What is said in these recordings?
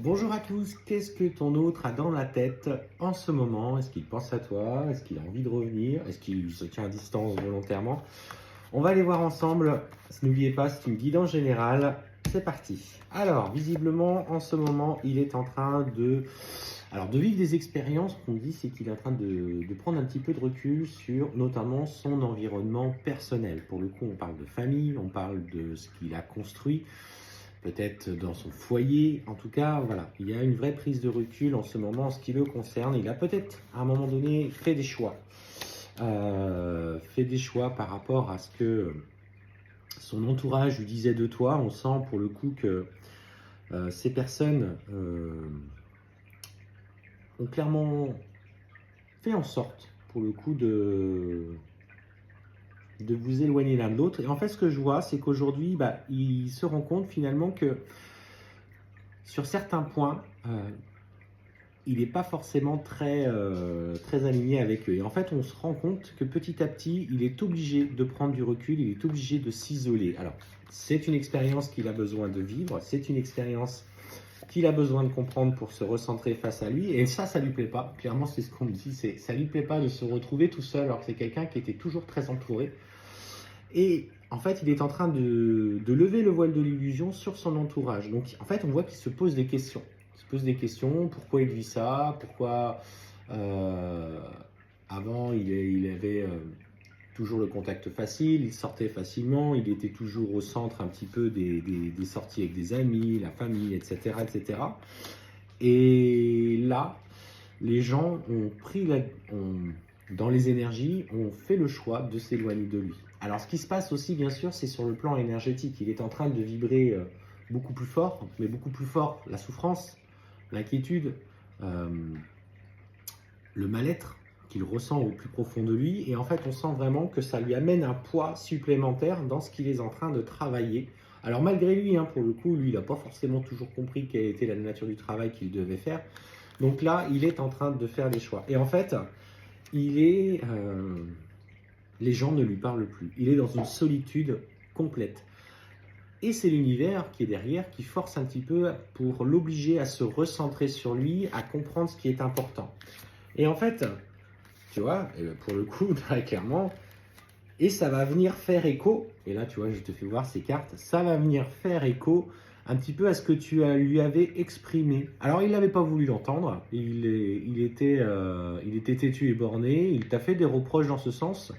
Bonjour à tous, qu'est-ce que ton autre a dans la tête en ce moment? Est-ce qu'il pense à toi? Est-ce qu'il a envie de revenir? Est-ce qu'il se tient à distance volontairement? On va aller voir ensemble. N'oubliez pas, c'est une guidance générale. C'est parti. Alors, visiblement, en ce moment, il est en train de vivre des expériences. Qu'on dit, c'est qu'il est en train de prendre un petit peu de recul sur notamment son environnement personnel. Pour le coup, on parle de famille, on parle de ce qu'il a construit, peut-être dans son foyer. En tout cas, voilà, il y a une vraie prise de recul en ce moment en ce qui le concerne. Il a peut-être, à un moment donné, fait des choix. Fait des choix par rapport à ce que son entourage lui disait de toi. On sent pour le coup que ces personnes ont clairement fait en sorte, pour le coup, de vous éloigner l'un de l'autre. Et en fait, ce que je vois, c'est qu'aujourd'hui, il se rend compte finalement que sur certains points, il n'est pas forcément très aligné avec eux. Et en fait, on se rend compte que petit à petit, il est obligé de prendre du recul, il est obligé de s'isoler. Alors, c'est une expérience qu'il a besoin de vivre, c'est une expérience qu'il a besoin de comprendre pour se recentrer face à lui. Et ça lui plaît pas. Clairement, c'est ce qu'on me dit, ça lui plaît pas de se retrouver tout seul, alors que c'est quelqu'un qui était toujours très entouré. Et en fait, il est en train de lever le voile de l'illusion sur son entourage. Donc, en fait, on voit qu'il se pose des questions. Il se pose des questions, pourquoi il vit ça, pourquoi euh, avant il avait toujours le contact facile, il sortait facilement, il était toujours au centre un petit peu des sorties avec des amis, la famille, etc., etc. Et là, les gens ont dans les énergies, ont fait le choix de s'éloigner de lui. Alors, ce qui se passe aussi, bien sûr, c'est sur le plan énergétique. Il est en train de vibrer beaucoup plus fort, mais beaucoup plus fort la souffrance, l'inquiétude, euh, le mal-être qu'il ressent au plus profond de lui. Et en fait, on sent vraiment que ça lui amène un poids supplémentaire dans ce qu'il est en train de travailler. Alors, malgré lui, pour le coup, lui, il n'a pas forcément toujours compris quelle était la nature du travail qu'il devait faire. Donc là, il est en train de faire des choix. Et en fait, les gens ne lui parlent plus. Il est dans une solitude complète. Et c'est l'univers qui est derrière qui force un petit peu pour l'obliger à se recentrer sur lui, à comprendre ce qui est important. Et en fait, tu vois, pour le coup, très clairement, et ça va venir faire écho, et là, tu vois, je te fais voir ces cartes, ça va venir faire écho un petit peu à ce que lui avais exprimé. Alors, il n'avait pas voulu l'entendre, il était têtu et borné, il t'a fait des reproches dans ce sens.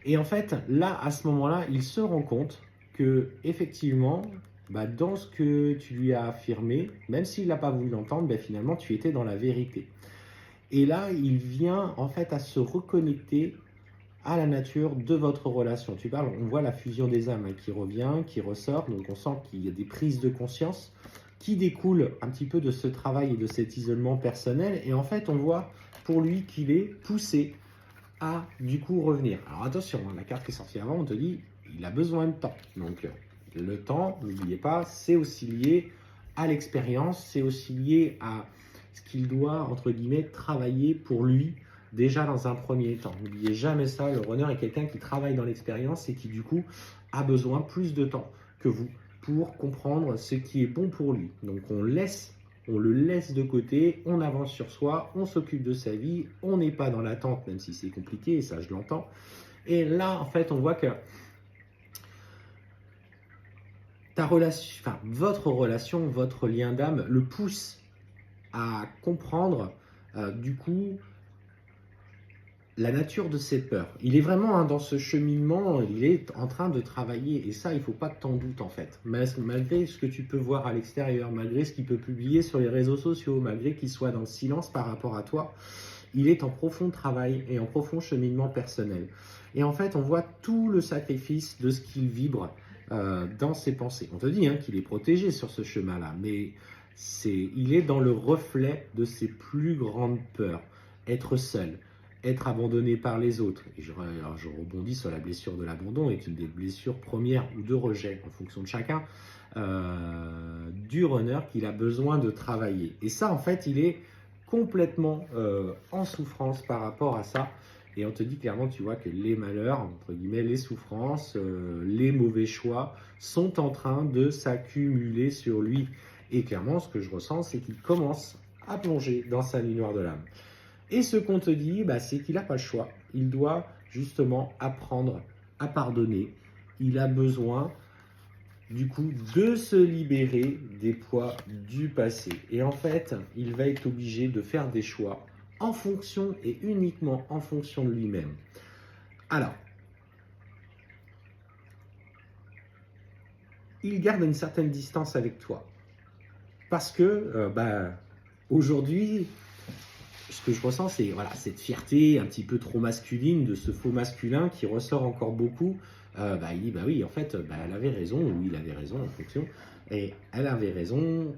Et en fait, là, à ce moment-là, il se rend compte que, effectivement, dans ce que tu lui as affirmé, même s'il n'a pas voulu l'entendre, finalement, tu étais dans la vérité. Et là, il vient en fait à se reconnecter à la nature de votre relation. Tu parles, on voit la fusion des âmes qui revient, qui ressort, donc on sent qu'il y a des prises de conscience qui découlent un petit peu de ce travail et de cet isolement personnel. Et en fait, on voit pour lui qu'il est poussé à du coup revenir. Alors attention, la carte qui est sortie avant, on te dit, il a besoin de temps. Donc le temps, n'oubliez pas, c'est aussi lié à l'expérience, c'est aussi lié à ce qu'il doit, entre guillemets, travailler pour lui, déjà dans un premier temps. N'oubliez jamais ça, le runner est quelqu'un qui travaille dans l'expérience et qui du coup a besoin plus de temps que vous pour comprendre ce qui est bon pour lui. Donc on le laisse de côté, on avance sur soi, on s'occupe de sa vie, on n'est pas dans l'attente, même si c'est compliqué, et ça je l'entends. Et là, en fait, on voit que votre relation, votre lien d'âme le pousse à comprendre du coup la nature de ses peurs. Il est vraiment dans ce cheminement, il est en train de travailler et ça, il ne faut pas que tu en doutes en fait. Malgré ce que tu peux voir à l'extérieur, malgré ce qu'il peut publier sur les réseaux sociaux, malgré qu'il soit dans le silence par rapport à toi, il est en profond travail et en profond cheminement personnel. Et en fait, on voit tout le sacrifice de ce qu'il vibre dans ses pensées. On te dit qu'il est protégé sur ce chemin-là, mais il est dans le reflet de ses plus grandes peurs. Être seul, être abandonné par les autres. Et je rebondis sur la blessure de l'abandon, est une des blessures premières ou de rejet, en fonction de chacun, du runner qu'il a besoin de travailler. Et ça, en fait, il est complètement en souffrance par rapport à ça. Et on te dit clairement, tu vois, que les malheurs, entre guillemets, les souffrances, les mauvais choix sont en train de s'accumuler sur lui. Et clairement, ce que je ressens, c'est qu'il commence à plonger dans sa nuit noire de l'âme. Et ce qu'on te dit, c'est qu'il n'a pas le choix. Il doit justement apprendre à pardonner. Il a besoin, du coup, de se libérer des poids du passé. Et en fait, il va être obligé de faire des choix en fonction et uniquement en fonction de lui-même. Alors, il garde une certaine distance avec toi. Parce que, aujourd'hui, ce que je ressens, c'est cette fierté un petit peu trop masculine de ce faux masculin qui ressort encore beaucoup. Il dit, oui, en fait, elle avait raison, ou il avait raison en fonction. Et elle avait raison, en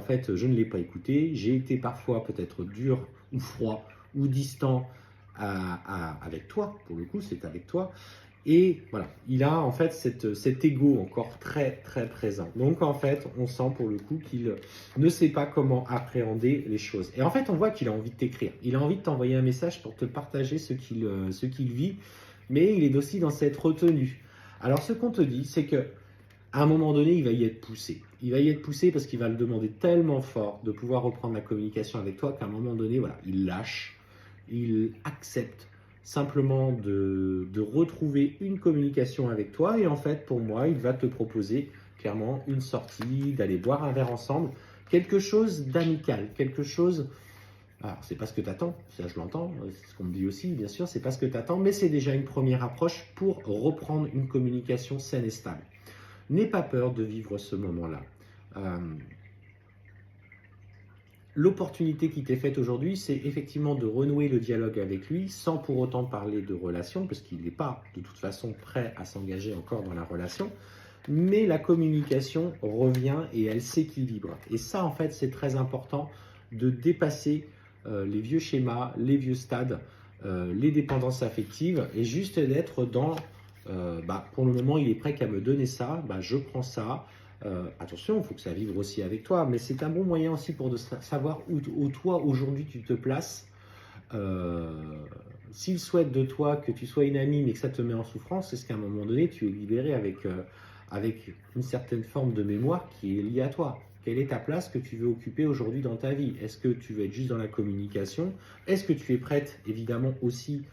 fait, je ne l'ai pas écouté. J'ai été parfois peut-être dur ou froid ou distant avec toi. Pour le coup, c'est avec toi. Et voilà, il a en fait cet ego encore très très présent. Donc en fait, on sent pour le coup qu'il ne sait pas comment appréhender les choses. Et en fait, on voit qu'il a envie de t'écrire. Il a envie de t'envoyer un message pour te partager ce qu'il vit, mais il est aussi dans cette retenue. Alors ce qu'on te dit, c'est que à un moment donné, il va y être poussé. Il va y être poussé parce qu'il va le demander tellement fort de pouvoir reprendre la communication avec toi qu'à un moment donné, il lâche, il accepte simplement de retrouver une communication avec toi. Et en fait, pour moi, il va te proposer clairement une sortie, d'aller boire un verre ensemble, quelque chose d'amical, quelque chose... Alors, c'est pas ce que tu attends, ça je l'entends, c'est ce qu'on me dit aussi, bien sûr, c'est pas ce que tu attends, mais c'est déjà une première approche pour reprendre une communication saine et stable. N'aie pas peur de vivre ce moment-là. L'opportunité qui t'est faite aujourd'hui, c'est effectivement de renouer le dialogue avec lui sans pour autant parler de relation, parce qu'il n'est pas de toute façon prêt à s'engager encore dans la relation, mais la communication revient et elle s'équilibre. Et ça, en fait, c'est très important de dépasser les vieux schémas, les vieux stades, les dépendances affectives, et juste d'être dans, pour le moment, il est prêt qu'à me donner ça, je prends ça. Attention, il faut que ça vibre aussi avec toi, mais c'est un bon moyen aussi pour de savoir où toi aujourd'hui tu te places. S'il souhaite de toi que tu sois une amie mais que ça te met en souffrance, c'est qu'à un moment donné tu es libéré avec une certaine forme de mémoire qui est liée à toi. Quelle est ta place que tu veux occuper aujourd'hui dans ta vie? Est-ce que tu veux être juste dans la communication? Est-ce que tu es prête évidemment aussi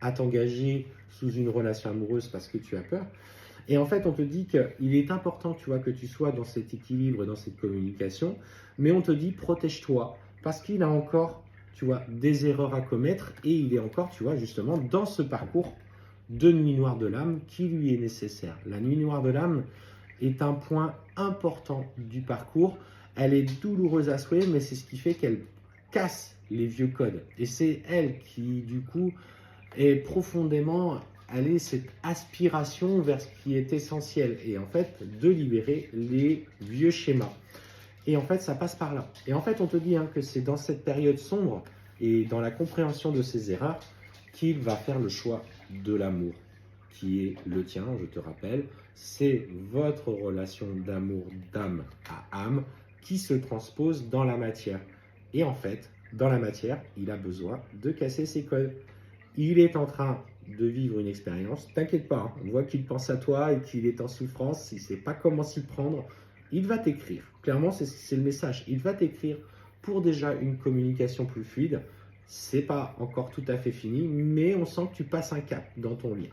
à t'engager sous une relation amoureuse parce que tu as peur? Et en fait, on te dit qu'il est important, tu vois, que tu sois dans cet équilibre et dans cette communication, mais on te dit protège-toi parce qu'il a encore, tu vois, des erreurs à commettre et il est encore, tu vois, justement dans ce parcours de nuit noire de l'âme qui lui est nécessaire. La nuit noire de l'âme est un point important du parcours. Elle est douloureuse à souhait, mais c'est ce qui fait qu'elle casse les vieux codes. Et c'est elle qui, du coup, est profondément aller cette aspiration vers ce qui est essentiel et en fait de libérer les vieux schémas. Et en fait, ça passe par là. Et en fait, on te dit que c'est dans cette période sombre et dans la compréhension de ses erreurs qu'il va faire le choix de l'amour, qui est le tien, je te rappelle. C'est votre relation d'amour d'âme à âme qui se transpose dans la matière. Et en fait, dans la matière, il a besoin de casser ses codes. Il est en train de vivre une expérience, t'inquiète pas, on voit qu'il pense à toi et qu'il est en souffrance, il ne sait pas comment s'y prendre, il va t'écrire. Clairement, c'est le message. Il va t'écrire pour déjà une communication plus fluide. C'est pas encore tout à fait fini, mais on sent que tu passes un cap dans ton lien.